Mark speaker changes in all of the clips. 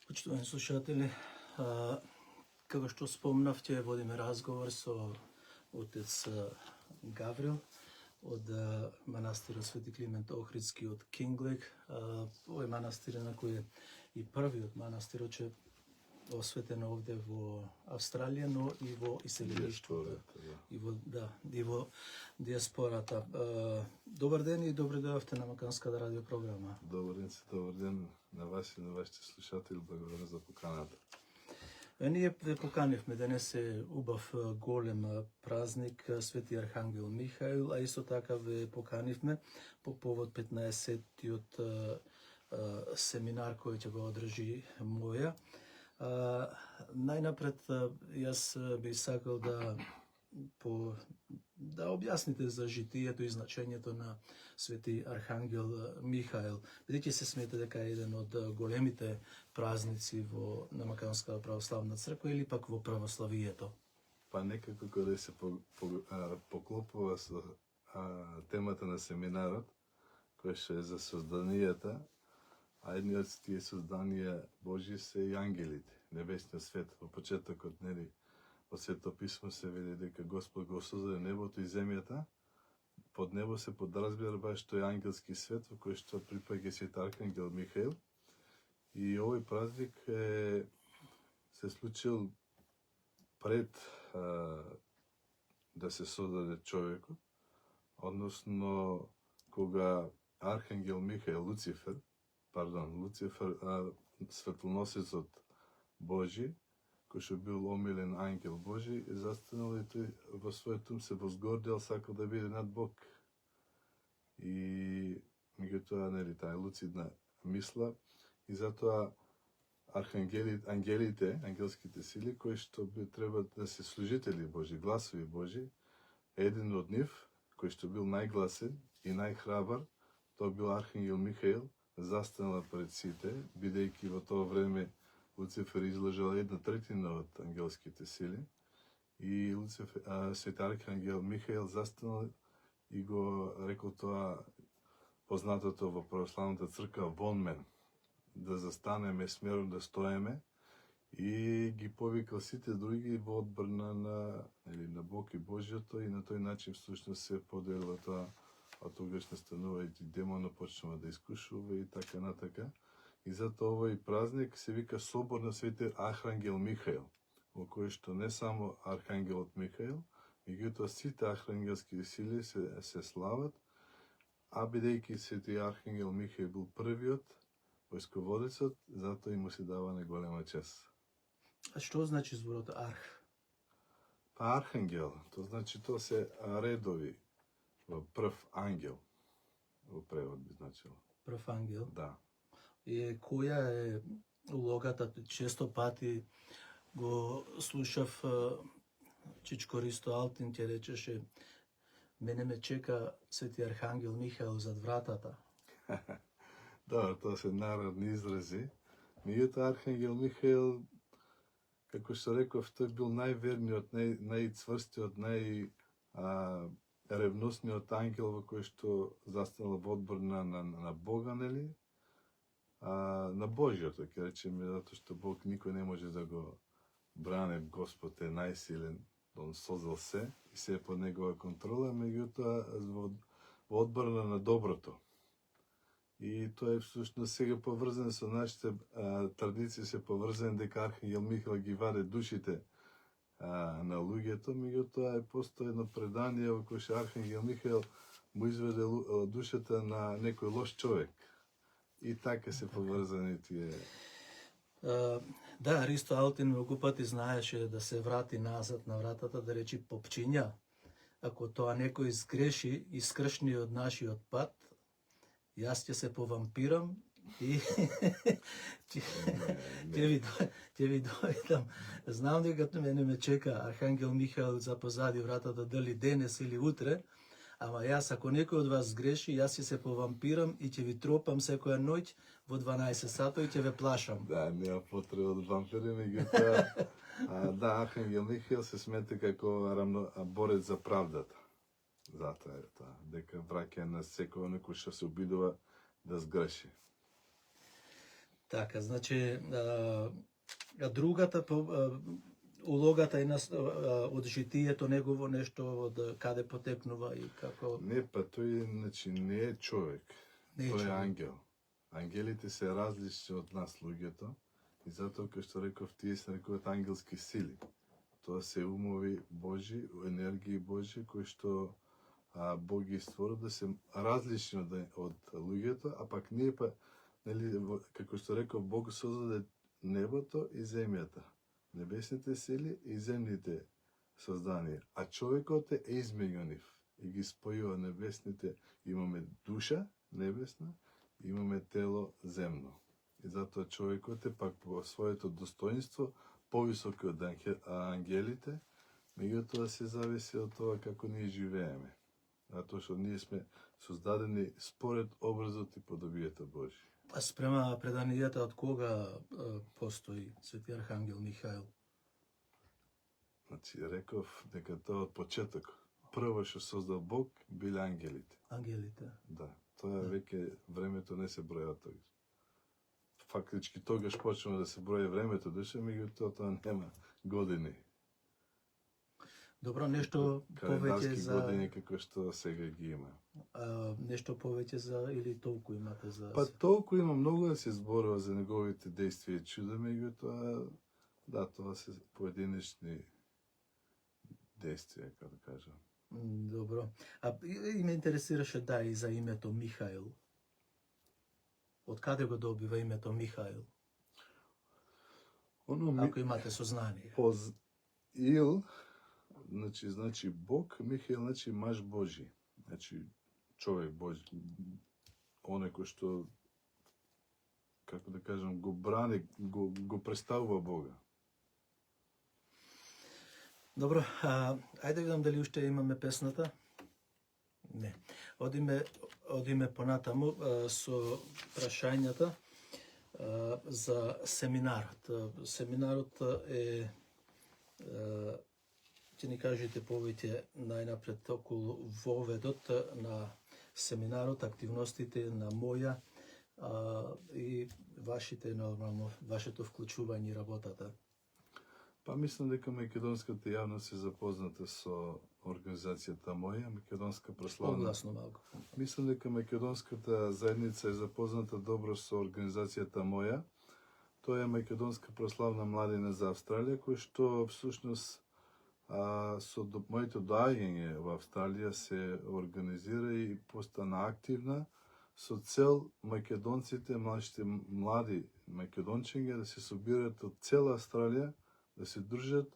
Speaker 1: Почитувани слушатели, како што спомнавте, водиме разговор со отец Гаврил од манастирот Свети Климент Охридски од Кинглег. Овој манастир на кој е и првиот манастир че осветен овде во Австралија, но и во иселеништвото, и во диаспората. Добар ден и добре дојавте на Маканската радио програма.
Speaker 2: Добар ден на вас и на вашите слушатели. Благодарам за поканата.
Speaker 1: Ние ве поканивме, денес е убав голем празник, Свети Архангел Михаил, а исто така ве поканивме по повод 15-тиот семинар кој ќе го одржи моја. Најнапред, јас би сакал да објасните за житието и значењето на Свети Архангел Михаил, бидејќи се смета дека е еден од големите празници на Македонската православна црква или пак во православието.
Speaker 2: Па некако кога се поклопува со темата на семинарот, кој што е за созданијата, а едни од тие созданија Божи се и ангелите, небесниот свет. Во почетокот, во Свето писмо се вели дека Господ го создаде небото и земјата. Под небо се подразбира баш тој ангелски свет во кој што припаѓа Свети Архангел Михаил. И овој празник се случил пред да се создаде човекот, односно кога Архангел Михаил, Луцифер, светлоносецот Божи, кој што бил омилен ангел Божи, застанал и тој во својот ум се возгордел, сакал да биде над Бог. И меѓутоа, таа луцидна мисла, и затоа ангелите, ангелските сили, кои што треба да се служители Божи, гласови Божи, еден од нив, кој што бил најгласен и најхрабар, тоа бил Архангел Михаил, застанала пред сите, бидејќи во тоа време Луцифер излажал 1/3 од ангелските сили, и Свети Архангел Михаил застанал и го рекол тоа познатото во православната црква вон мен, да застанеме смерно, да стоеме, и ги повикал сите други во одбрана на Бог и Божјото, и на тој начин всушност се поделила тоа. Од тогаш настанува и демонот почнува да искушува и така натака. И затоа овој празник се вика Собор на Свети Архангел Михаил, во кој што не само Архангелот Михаил, меѓутоа сите архангелски сили се слават, а бидејќи Свети Архангел Михаил бил првиот војсководецот, затоа и му се дава најголема чест.
Speaker 1: А што значи зборот арх?
Speaker 2: Па архангел, тоа значи тоа се редови. Прв ангел, во превод би значило.
Speaker 1: Прв ангел?
Speaker 2: Да.
Speaker 1: И која е улогата? Често пати го слушав Чичко Ристо Алтин, ќе речеше: мене ме чека Свети Архангел Михаил зад вратата.
Speaker 2: Да, тоа се народни изрази. Меѓутоа Архангел Михаил, како што реков, тој бил најверниот, најцврстиот, ревностниот ангел во кој што застанал во одбрана на Бога, на Божјото, ќе речеме, затоа што Бог никој не може да го бране. Господ е најсилен, Он создал се и се е под негова контрола, меѓутоа во одбрана на доброто. И тоа е всушност сега поврзано со нашите традиции, се поврзани дека Архангел Михаил ги ваде душите на луѓето, меѓутоа постои едно предание во кој што Архангел Михаил му изведе душата на некој лош човек. И така се поврзани тие.
Speaker 1: Да, Ристо Алтин многу пати знаеше да се врати назад на вратата, да речи попчиња. Ако тоа некој сгреши и скршни од нашиот пат, јас ќе се повампирам и ќе ви дојдам. Знам дека мене ме чека Архангел Михаил за позади вратата, дали денес или утре, ама јас, ако некој од вас сгреши, јас ќе се повампирам и ќе ви тропам секоја ноќ во 12 сато и ќе ве плашам.
Speaker 2: Да, нема потреба од вампири, меѓутоа, да, Архангел Михаил се смета како борец за правдата. Затоа е тоа, дека враќа на секој некој што се обидува да сгреши.
Speaker 1: Така, значи, другата улогата е од житието негово, нешто од каде потекнува и како
Speaker 2: Не, па тој значи не е човек.
Speaker 1: не е
Speaker 2: Тој е
Speaker 1: човек.
Speaker 2: ангел. Ангелите се различни од нас луѓето и затоа како што реков тие се нарекуваат ангелски сили. Тоа се умови Божи, енергии Божи кои што Бог ги створи да се различни од луѓето, а пак ние па нели како што реков Бог создаде небото и земјата, небесните сили и земните созданија, а човекот е измеѓу нив и ги спојува небесните, имаме душа небесна, имаме тело земно. И затоа човекот е пак по своето достоинство повисоки од ангелите, меѓутоа се зависи од тоа како ние живееме. Затоа што ние сме создадени според образот и подобието Божие.
Speaker 1: А спрема преданијата од кога постои Свети Архангел Михаил?
Speaker 2: Значи, реков дека тоа од почеток. Прво што создал Бог биле ангелите.
Speaker 1: Ангелите.
Speaker 2: Да, тоа веќе времето не се броја тогаш. Фактички тогаш почнува да се брои времето, душе, меѓутоа тоа нема години.
Speaker 1: Добро, нешто повеќе
Speaker 2: Календарски
Speaker 1: за
Speaker 2: години како што сега ги има.
Speaker 1: нешто повеќе за или толку имате за
Speaker 2: Па толку има многу да се зборува за неговите действија и чуда, меѓутоа да, тоа се поединечни действија, како да кажам.
Speaker 1: Добро. И ме интересираше да и за името Михаил. Од каде го добива името Михаил? Ако имате сознание.
Speaker 2: Ил, значи Бог, Михаил, значи маж Божи. Значи човек Божи. Оне кој што, како да кажам, го брани, го представува Бога.
Speaker 1: Добро, ајде да видам дали уште имаме песната. Не. Одиме понатаму со прашањата за семинарот. Семинарот е ќе ни кажете повеќе најнапред околу воведот на семинарот, активностите на моја и вашите нормално, вашето вклучување и работата.
Speaker 2: Па мислам дека македонската јавност е запозната со организацијата моја, македонска прославна.
Speaker 1: Огласно малку.
Speaker 2: Мислам дека македонската заедница е запозната добро со организацијата моја. Тоа е Македонска прославна младина за Австралија, кој што всушност со моето доаѓање во Австралија се организира и постана активна со цел македонците, млади македончиња да се собираат од цела Австралија, да се дружат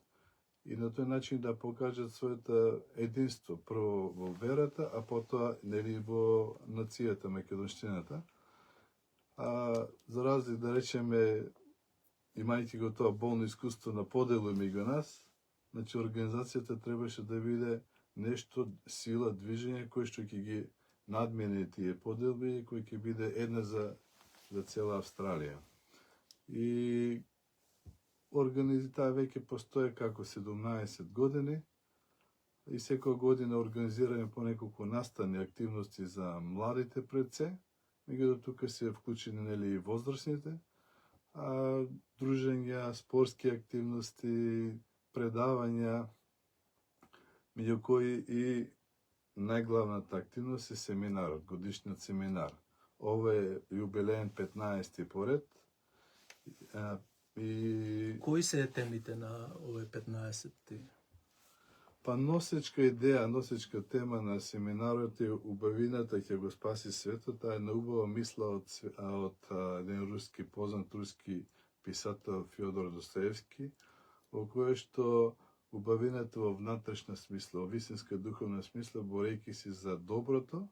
Speaker 2: и на тој начин да покажат своето единство, прво во верата, а потоа нели во нацијата, македонштината. За разлика да речеме, имајќи го тоа болно искуство на поделу меѓу нас, значи организацијата требаше да биде нешто, сила, движење, кој што ќе ги надмине тие поделби и кој ќе биде една за цела Австралија. И таа веќе постои како 17 години и секоја година организираме по неколку настани активности за младите пред се, меѓутоа тука се вклучени нели и возрастните, дружења, спортски активности, предавања, меѓу кои и најглавната активност е семинарот, годишниот семинар. Ова е јубилеен 15-ти поред. И
Speaker 1: Кои се темите на овој 15-ти?
Speaker 2: па носечка идеја, носечка тема на семинарот е убавината ќе го спаси светот. Таа е наубава мисла од еден руски, познат руски писател Фјодор Достоевски, во кој што убавината во внатрешна смисла, во вистинска духовна смисла, борејќи се за доброто,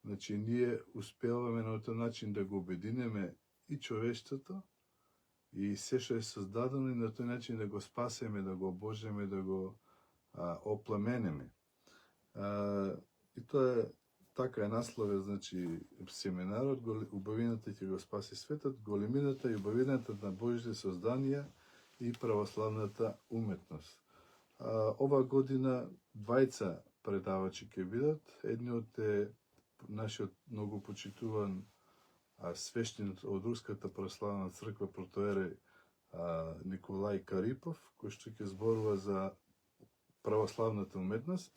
Speaker 2: значи ние успеваме на тој начин да го обединеме и човештвото, и се што е создадено и на тој начин да го спасеме, да го обожеме, да го опламенеме. И тоа е, така е наслове, значи, семинарот, убавината ќе го спаси светот, големината и убавината на Божите созданија и православната уметност. Ова година двајца предавачи ќе бидат. Едниот е нашиот многу почитуван а свештеник од Руската православна црква протоерей Николај Карипов, кој што ќе зборува за православната уметност.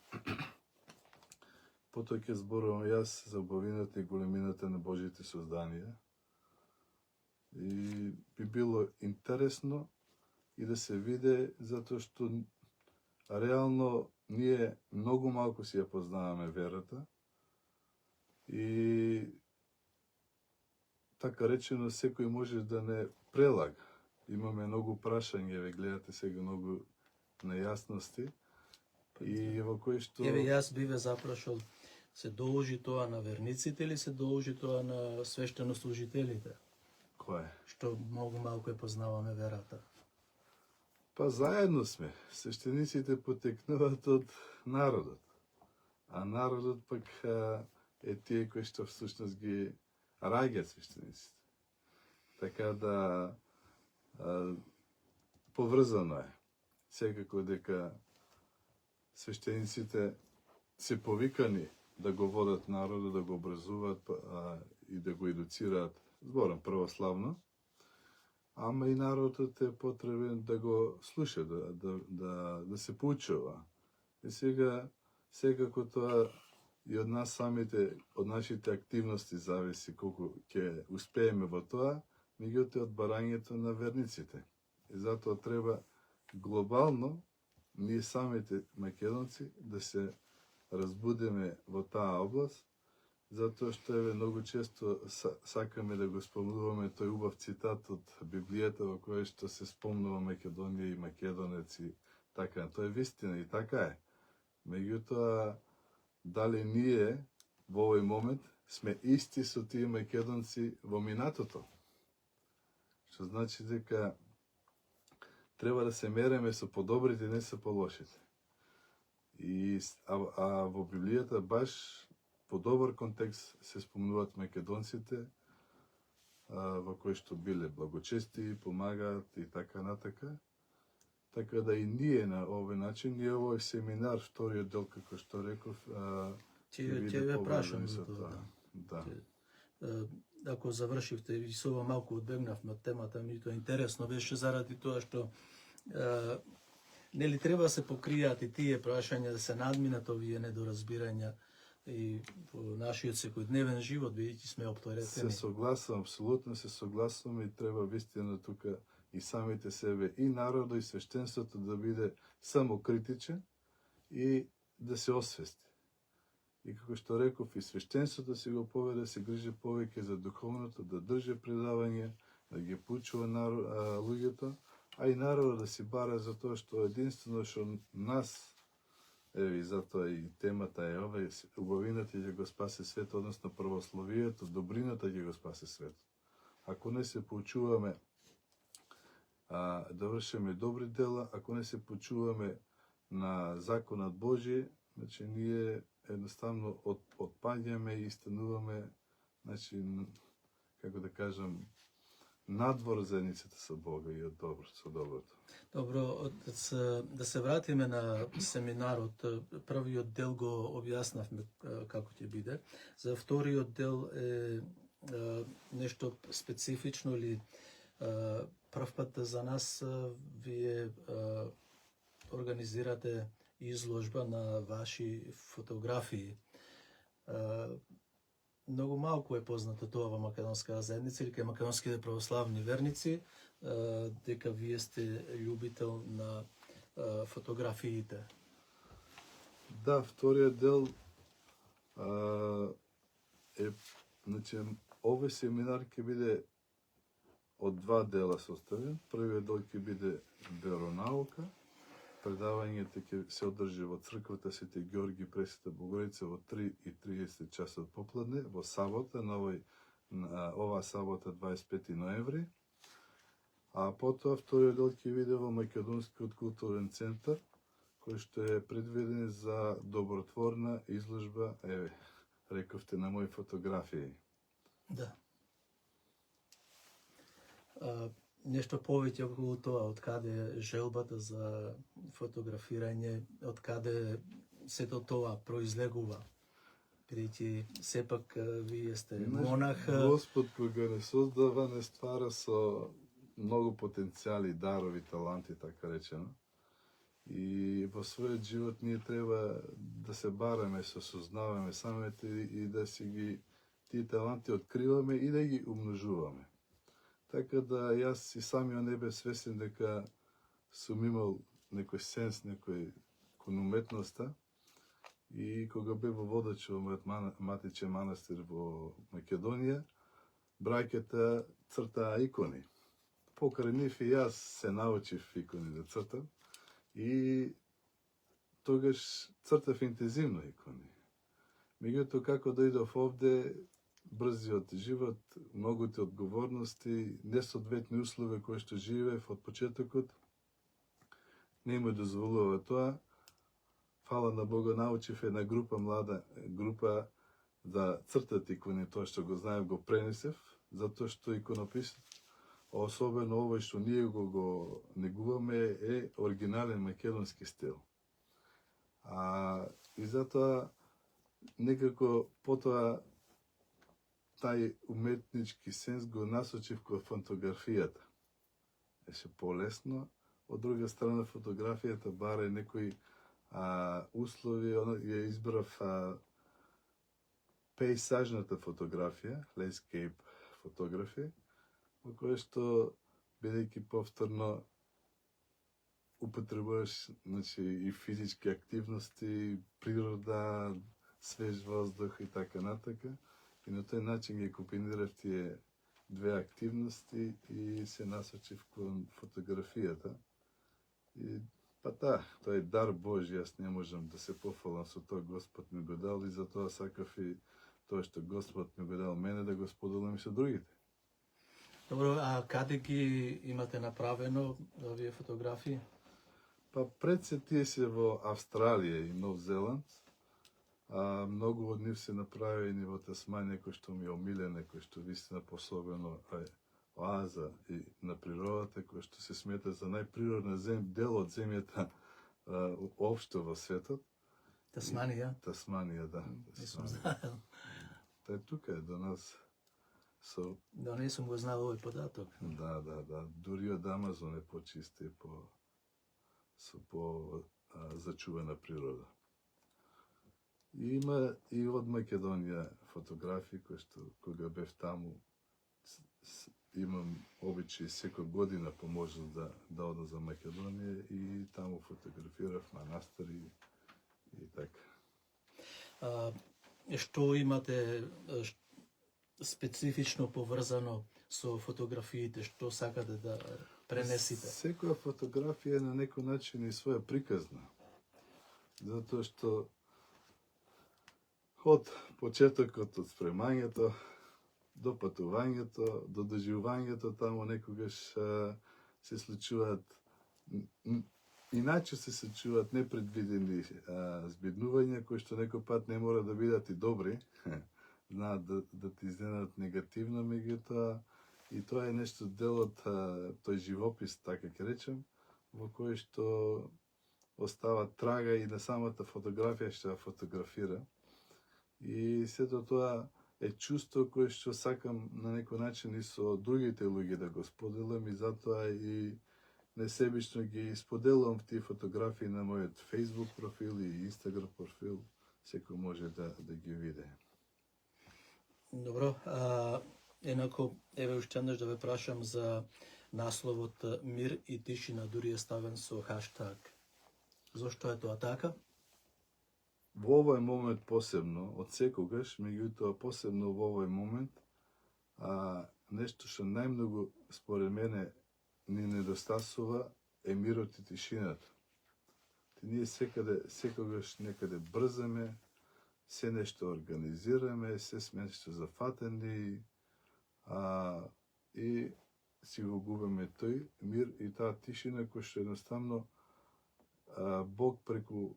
Speaker 2: Потоа ќе зборувам јас за убавината и големината на Божите созданија. И би било интересно и да се виде, затоа што реално ние многу малку си ја познаваме верата и така речено секој може да не прелага. Имаме многу прашања, ве гледате сега многу нејасности и во кои што...
Speaker 1: Еве, јас би ве запрашал, се должи тоа на верниците или се должи тоа на свештенослужителите?
Speaker 2: Кое?
Speaker 1: Што многу малку ја познаваме верата.
Speaker 2: Па заедно сме. Свештениците потекнуваат од народот. А народот пак е тие кои што всушност ги раѓаат свештениците. Така да поврзано е. Секако дека свештениците се повикани да го водат народот, да го образуваат и да го едуцираат, зборам православно, ама и народот е потребен да го слуша, да се поучува. И сега, секако тоа и од нас самите, од нашите активности зависи колку ќе успееме во тоа, меѓутоа од барањето на верниците. И затоа треба глобално ние самите македонци да се разбудиме во таа област, затоа што еве многу често сакаме да го спомнуваме тој убав цитат од Библијата во кој што се спомнува Македонија и македонеци, така, тоа е вистина и така е. Меѓутоа, дали ние во овој момент сме исти со тие македонци во минатото? Што значи дека треба да се мереме со подобрите, не со полошите. А во Библијата баш по добар контекст се спомнуваат македонците, во кои што биле благочести, помагаат и така натака. Така да и ние на овој начин, ние овој семинар, вториот дел, како што реков,
Speaker 1: ќе ве прашам
Speaker 2: за
Speaker 1: за тоа.
Speaker 2: Да.
Speaker 1: Ако завршивте и со ова малку одбегнавме од темата, ми тоа интересно беше заради тоа што нели треба да се покријат и тие прашања, да се надминат овие недоразбирања и во нашиот секојдневен живот, бидејќи сме опторетени.
Speaker 2: Се согласувам, апсолутно се согласувам и треба вистина тука и самите себе, и народот, и свештенството да биде самокритичен и да се освести. И како што реков, и свештенството си го поведе, се грижи повеќе за духовното, да држи предавање, да ги поучува луѓето, а и народот да си бара за тоа што единствено што нас, еве и затоа и темата е ова, убавината ќе го спаси свет, односно православието, добрината ќе го спаси свет. Ако не се поучуваме да вршиме добри дела, ако не се почуваме на законот Божи, значи ние едноставно отпаѓаме и стануваме, значи, како да кажам, надвор заедницата со Бога и од со доброто.
Speaker 1: Добро, да се вратиме на семинарот. Првиот дел го објаснавме како ќе биде. За вториот дел е нешто специфично или прв пат за нас вие организирате изложба на ваши фотографии. Многу малку е познато тоа во македонската заедница или кај македонските православни верници, дека вие сте љубител на фотографиите.
Speaker 2: Да, вториот дел е, значи, овој семинар ќе биде од два дела составен. Првиот дел ќе биде веронаука. Предавањето ќе се одржи во црквата Свети Георги Пресвета Богородица во 3:30 часот попладне, во сабота, оваа сабота 25 ноември. А потоа вториот дел ќе биде во Македонскиот културен центар, кој што е предвиден за добротворна изложба, еве, рековте, на мои фотографии.
Speaker 1: Да. Нешто повеќе околу тоа, од каде е желбата за фотографирање, од каде сето тоа произлегува? бидејќи сепак вие сте
Speaker 2: Знаеш,
Speaker 1: монах.
Speaker 2: Господ кога не создава, не ствара со многу потенцијали, дарови, таланти, така речено. И во својот живот ние треба да се бараме, се осознаваме самите и да си ги тие таланти откриваме и да ги умножуваме. Така да јас и самиот не бев свесен дека сум имал некој сенс, некој кон уметноста. И кога бев во водач во мојот матичен манастир во Македонија, браќата цртаа икони. Покрај нив и јас се научив икони да цртам и тогаш цртав интензивно икони. Меѓутоа како дојдов овде, брзиот живот, многуте одговорности, несоодветни услови кои што живеев од почетокот, не ми дозволува тоа. Фала на Бога, научив една група, млада група, да цртат икони, тоа што го знаев, го пренесев, затоа што иконописот, особено овој што ние го негуваме, е оригинален македонски стил. И затоа, некако потоа, тај уметнички сенс го насочив кон фотографијата. Еше полесно, од друга страна фотографијата бара некои услови, ја избрав пейсажната фотографија, landscape фотографија, во која што, бидејќи повторно употребуваш, значи, и физички активности, природа, свеж воздух и така натака, и на тој начин ги комбинирав тие две активности и се насочив кон фотографијата. И тоа е дар Божи, јас не можам да се пофалам со тоа, Господ ми го дал и затоа сакав и тоа што Господ ми го дал мене да го споделам и со другите.
Speaker 1: Добро, а каде ги имате направено овие фотографии?
Speaker 2: Па пред се тие се во Австралија и Нов Зеланд, многу од нив се направени во Тасманија, кој што ми е омилена, кој што вистина пособено оаза и на природата, кој што се смета за најприродна дел од земјата општо во светот.
Speaker 1: Тасманија?
Speaker 2: Тасманија, да.
Speaker 1: Не сум знаел.
Speaker 2: Та тука е до нас.
Speaker 1: Да, не сум го знал овој податок.
Speaker 2: Да. Дури од Амазон е почиста и со зачувана природа. И има и од Македонија фотографии кои што кога бев таму имам обичај секој година по можност да одам за Македонија и таму фотографирав манастири и така.
Speaker 1: Што имате специфично поврзано со фотографиите, што сакате да пренесите?
Speaker 2: Секоја фотографија е на некој начин и своја приказна. Затоа што од почетокот, од спремањето, до патувањето, до доживувањето, таму некогаш се случуваат, иначе се случуваат непредвидени збиднувања, кои што некој пат не мора да бидат и добри, знаат да ти изненадат негативно, меѓутоа и тоа е нешто дел од тој живопис, така ќе речем, во кој што остава трага и на самата фотографија што ја фотографира. И сето тоа е чувство кое што сакам на некој начин и со другите луѓе да го споделам и затоа и несебично ги споделувам тие фотографии на мојот Facebook профил и Instagram профил, секој може да ги види.
Speaker 1: Добро, енако, еве уште еднаш да ве прашам за насловот Мир и тишина, дури е ставен со хаштаг. Зошто е тоа така?
Speaker 2: Во овој момент посебно, од секогаш, меѓутоа посебно во овој момент, нешто што најмногу според мене ни недостасува е мирот и тишината. Ние секогаш некаде брзаме, се нешто организираме, се сме нешто зафатени и си го губиме тој мир и таа тишина која што едноставно Бог преку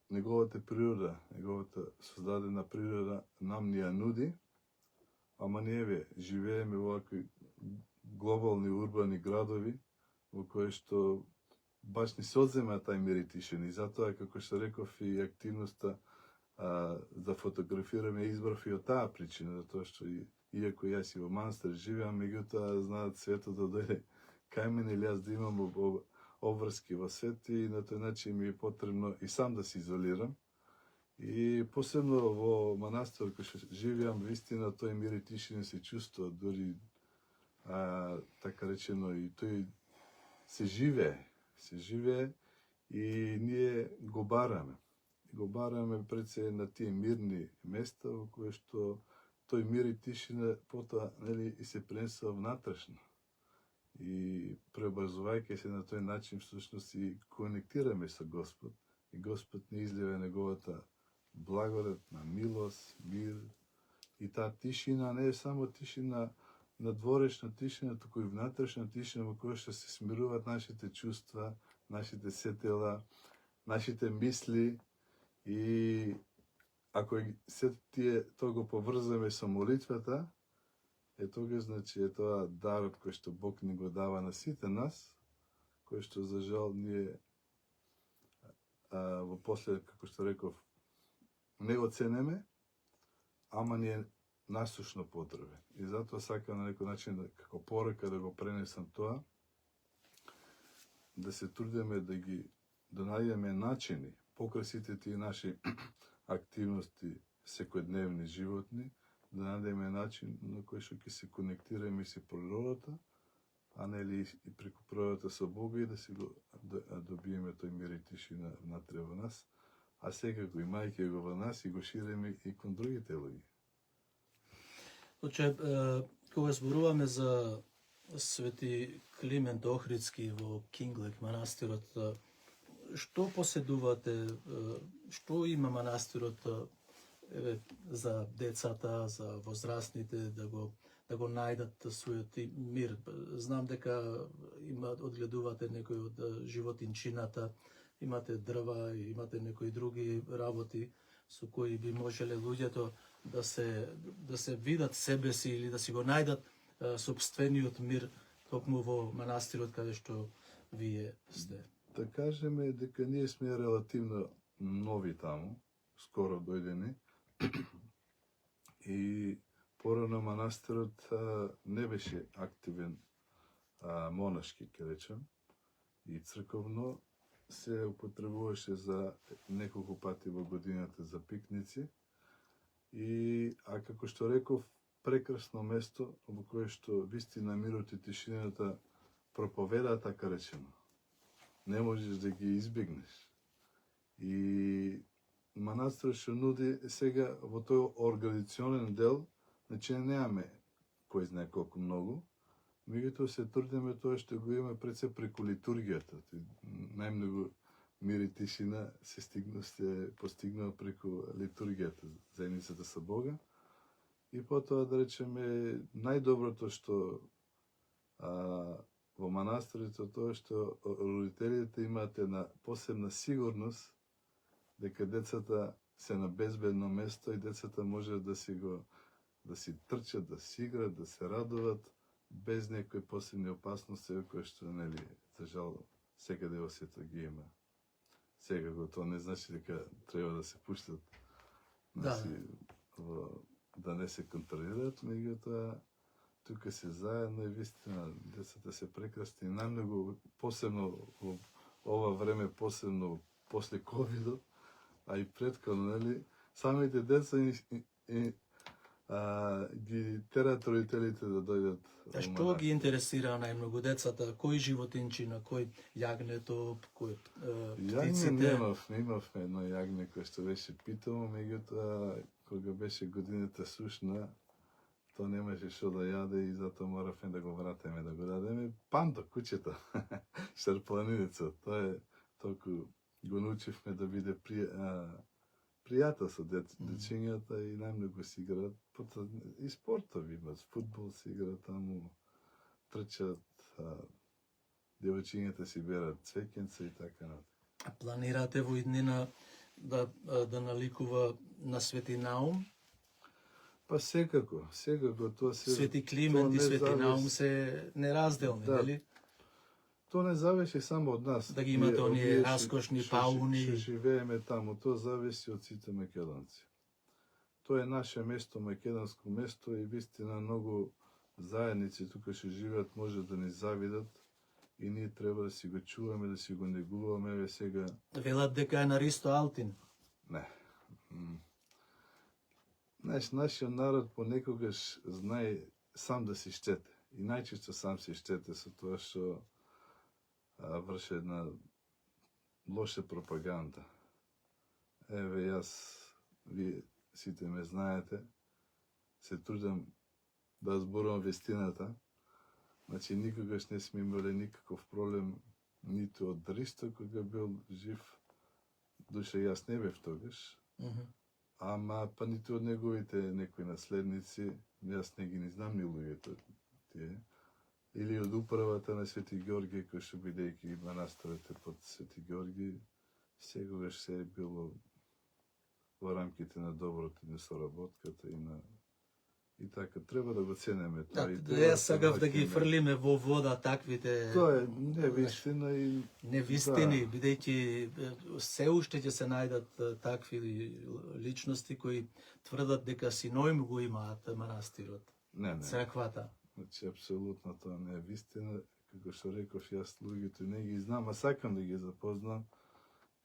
Speaker 2: неговата природа, неговата создадена природа нам ни ја нуди, ама ние живееме во вакви глобални урбани градови во кои што баш ни се одзема тај мир и тишина и затоа, како што реков, и активноста да фотографираме избрав и од таа причина, затоа што иако јас и во манастир живеам, меѓутоа знаат свето да дојде кај мене или јас да имам обврски во свет и на тој начин ми е потребно и сам да се изолирам. И посебно во манастир кој што живеам, вистина тој мир и тишина се чувствува, дури така речено и тој се живее и ние го бараме. Го бараме пред се на тие мирни места во кои што тој мир и тишина потоа нели и се пренесува внатрешно. И преобразувајќи се на тој начин всушност и конектираме со Господ и Господ ни излива неговата благодат на милост, мир и таа тишина не е само тишина надворешна тишина, туку и внатрешна тишина во која што се смируваат нашите чувства, нашите сетила, нашите мисли и ако се тие тоа го поврзаме со молитвата, тогаш значи е тоа дарот кој што Бог ни го дава на сите нас, кој што за жал ние во после, како што реков, не го ценеме, ама ни е насушно потребен. И затоа сакам на некој начин како порака да го пренесам тоа, да се трудиме да најдеме начини покрај сите тие наши активности секојдневни животни, да најдеме начин на кој што ќе се конектираме со природата, а нели и преку природата со Бога и да си го добиеме тој мир и тишина внатре во нас, а секако имајќи го во нас и го ширеме и кон другите луѓе.
Speaker 1: Отче, кога зборуваме за Свети Климент Охридски во Кинглек манастирот, што поседувате, што има манастирот за децата, за возрастните, да го најдат својот мир? Знам дека одгледувате некои од животинчината, имате дрва, имате некои други работи со кои би можеле луѓето да се видат себе си или да си го најдат собствениот мир токму во манастирот каде што вие сте.
Speaker 2: Да кажеме дека ние сме релативно нови таму, скоро дојдени. И порано манастирот не беше активен монашки, ке речем, и црковно се употребуваше за неколку пати во годината за пикници. А како што реков, прекрасно место во кое што вистина мирот и тишината проповеда, така речено. Не можеш да ги избегнеш. И манастирот што нуди сега во тој организационен дел, значи немаме кој знае колку многу, меѓутоа се трудиме тоа што го имаме пред се преку литургијата. Најмногу мир и тишина се постигнува преку литургијата, заедницата со Бога. И потоа, да речеме, најдоброто што во манастирите тоа што родителите имаат една посебна сигурност дека децата се на безбедно место и децата може да си трчат, да си играат, да се радуват без некои посебни опасности кои што нели за жал секаде во светот ги има. Секако тоа не значи дека треба да се пуштат да не се контролираат, меѓутоа тука се заедно и вистина децата се прекрасни и најмногу посебно во ова време, посебно после ковидот, а и предходно, нели, самите деца ги терат родителите да дојдат.
Speaker 1: Што ги интересира најмногу децата? Кој животинчина, кој јагнето, кој птиците?
Speaker 2: Имавме едно јагне кој што беше питомо, меѓутоа кога беше годината сушна, тоа немаше што да јаде и затоа моравме да го вратиме, да го дадеме. Пандо, кучето, шарпланинецот, тоа е толку го научивме да биде пријател со дечињата и најмногу си играат. И спортови имат, фудбал си играат таму, трчат, девојчињата си берат цвеќенца и така натаму.
Speaker 1: Планирате во иднина да наликува на Свети Наум?
Speaker 2: Па секако тоа се...
Speaker 1: Свети Климент и Свети Наум се неразделни, нели?
Speaker 2: То не зависи само од нас.
Speaker 1: Да ги имате оние раскошни пауни.
Speaker 2: Што живееме таму, тоа зависи од сите македонци. Тоа е наше место, македонско место и вистина многу заедници тука што живеат може да ни завидат и ние треба да си го чуваме, да си го негуваме, еве сега.
Speaker 1: Велат дека е на Ристо Алтин.
Speaker 2: Не. Знаеш, нашиот народ понекогаш знае сам да се штете. И најчесто сам се штете со тоа што врши една лоша пропаганда. Еве јас, вие сите ме знаете, се трудам да зборувам вистината. Значи, никогаш не сме имали никаков проблем ниту од Ристо кога бил жив. Душа јас не бев тогаш. Ама па ниту од неговите некои наследници, јас не ги не знам ни луѓето тие. Или од управата на Свети Георги, кој што бидејќи манастирот е под Свети Георги, секогаш се е било во рамките на доброто и на соработката и така треба да го ценеме тоа.
Speaker 1: Јас сакав да ги фрлиме во вода таквите.
Speaker 2: Тоа е невистина и
Speaker 1: невистини, бидејќи се уште ќе се најдат такви личности кои тврдат дека синоим го имаат манастирот.
Speaker 2: Не.
Speaker 1: Црквата.
Speaker 2: Значи, апсолутно тоа не е вистина. Како што реков, јас луѓето не ги знам, а сакам да ги запознам.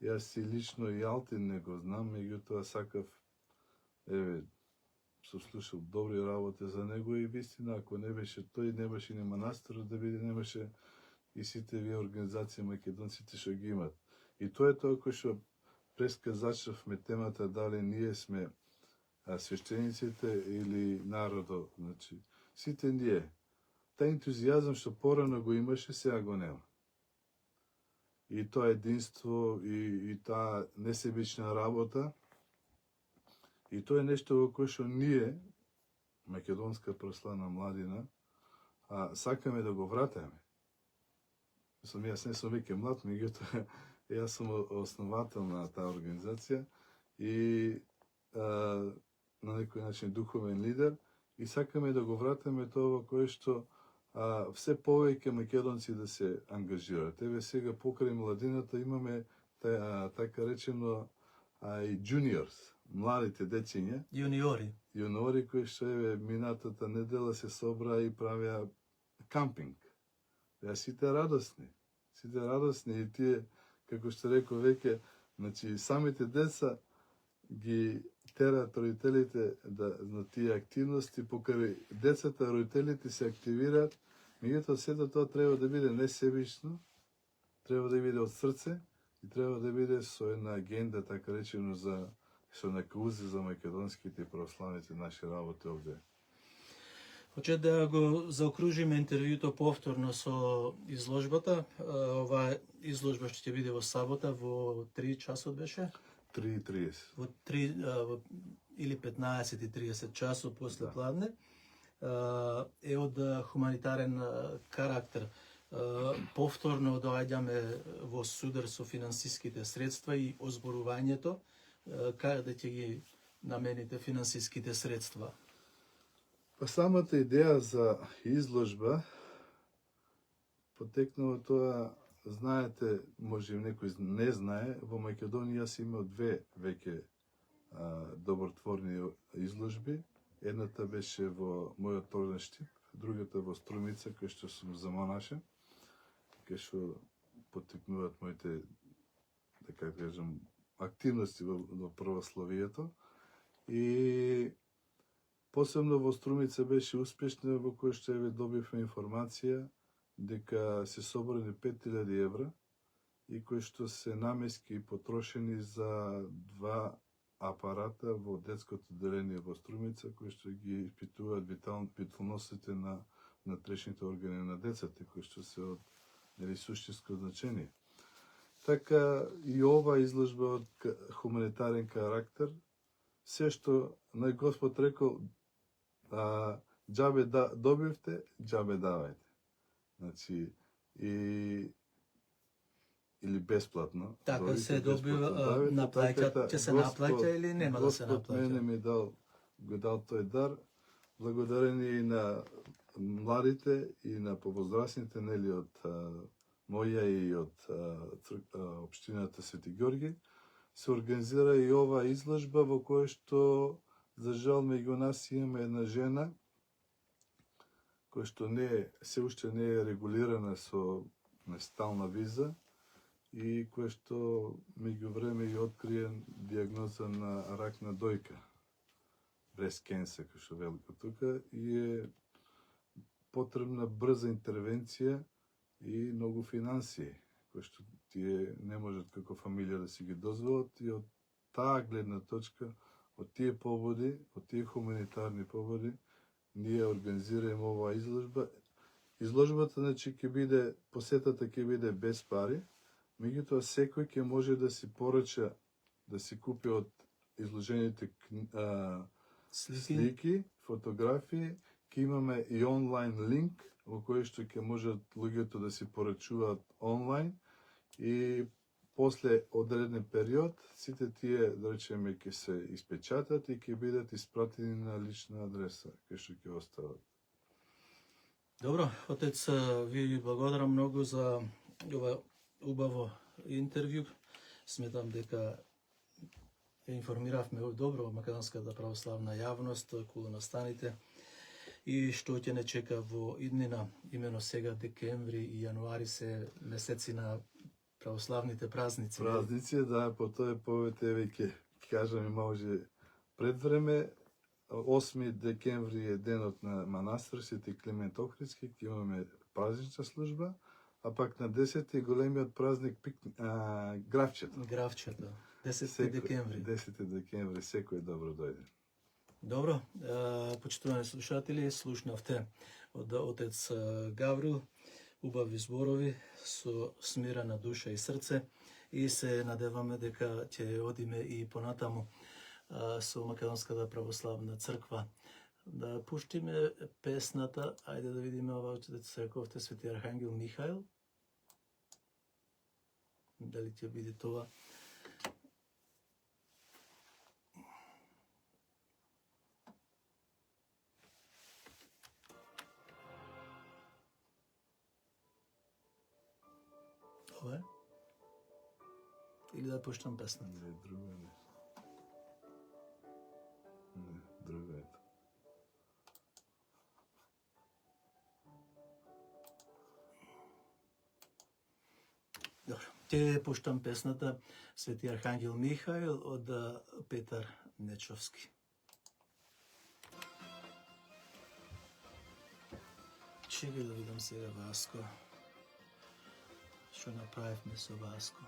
Speaker 2: Јас си лично и Алтин не го знам, меѓутоа сакав, еве, сум слушал добри работи за него и вистина, ако не беше тој, не беше ни манастирот да биде, не беше и сите вие организации македонците што ги имат. И тоа е тоа кој што преска зачнавме темата дали ние сме свештениците или народот, значи сите ние. Тај ентузијазам што порано го имаше, сега го нема. И тоа единство и таа несебична работа, и тоа е нешто во кое што ние, македонска прославна младина, сакаме да го вратиме. Јас не сум веќе млад, меѓутоа јас сум основател на таа организација и на некој начин духовен лидер и сакаме да го вратиме тоа во кое што все повеќе македонци да се ангажираат. Еве сега покрај младината имаме така речено и juniors, младите дечиња, јуниори кои што еве минатата недела се собраа и правеа кампинг. Беа сите радосни и тие, како што реков веќе, значи самите деца ги тераат родителите на тие активности, покрај децата родителите се активираат, меѓутоа сето тоа треба да биде несебично, треба да биде од срце и треба да биде со една агенда, така речено, со една кауza за македонските православните наши работи овде.
Speaker 1: Хоче да го заокружиме интервјуто повторно со изложбата. Оваа изложба ќе биде во сабота во 3 часот беше?
Speaker 2: 3:30.
Speaker 1: Во 3 или 15:30 часот после пладне. Е од хуманитарен карактер. Повторно доаѓаме во судар со финансиските средства и озборувањето, каде ќе ги намените финансиските средства?
Speaker 2: Па самата идеја за изложба потекнува тоа, знаете, може некој не знае, во Македонија јас имал 2 веќе добротворни изложби. Едната беше во мојот роден Штип, другата во Струмица, кај што сум замонашен, кај што потекнуваат моите, така кажам, активности во православието. И посебно во Струмица беше успешна, во кој што еве добивме информација дека се собрани 5000 евра и кои што се намески потрошени за 2 апарата во детското деление во Струмица, кои што ги испитуваат виталностите на трешните органи на децата, кои што се од суштинско значение. Така и ова изложба од хуманитарен карактер, се што на Господ рекол, џабе добивте, џабе давајте. Значи, или бесплатно.
Speaker 1: Така се добива, наплаќа, ќе се наплаќа или нема да се наплаќа?
Speaker 2: Господ мене ми го дал тој дар, благодарение и на младите и на повозрастните, нели, од моја и од општината Свети Ѓорги, се организира и ова изложба во која што, за жал, меѓу нас имаме една жена која што се уште не е регулирана со стална виза и која што меѓу време и открие диагноза на рак на дојка, breast cancer, кој што велико тука, и е потребна брза интервенција и многу финансии, кои што тие не можат како фамилија да си ги дозволат, и од таа гледна точка, од тие поводи, од тие хуманитарни поводи, ние организираме оваа изложба. Изложбата, значи, ќе биде, посетата ќе биде без пари, меѓутоа секој ќе може да си порача, да си купи од изложените слики, фотографии, ќе имаме и онлайн линк во кој што ќе можат луѓето да си порачуваат онлайн и после одреден период сите тие, да речеме, ќе се испечатат и ќе бидат испратени на лична адреса, кај што ќе остават.
Speaker 1: Добро, отец, ви благодарам многу за ова убаво интервју. Сметам дека информиравме добро македонската православна јавност околу настаните и што ќе не чека во иднина. Имено сега декември и јануари се месеци на православните празници.
Speaker 2: Празници, да, по тој повод еве ќе кажам и може пред време. 8 декември е денот на манастир Свети Климент Охридски, ќе имаме празнична служба, а пак на 10 големиот празник Гравчето.
Speaker 1: Гравчето. 10 декември.
Speaker 2: 10 декември, секој добро дојде.
Speaker 1: Добро, почитувани слушатели, слушнавте од отец Гаврил, убави зборови со смирена душа и срце, и се надеваме дека ќе одиме и понатаму со Македонската православна црква. Да пуштиме песната, ајде да видиме ова, отец рековте, Свети Архангел Михаил. Дали ќе биде тоа? Ова е? Или да пуштам песната?
Speaker 2: Не, друго не. Не, друго е.
Speaker 1: Добро. Ќе пуштам песната Свети Архангел Михаил од Петар Нечовски. Чекај да видам сега Васко. Што направивме со Васко.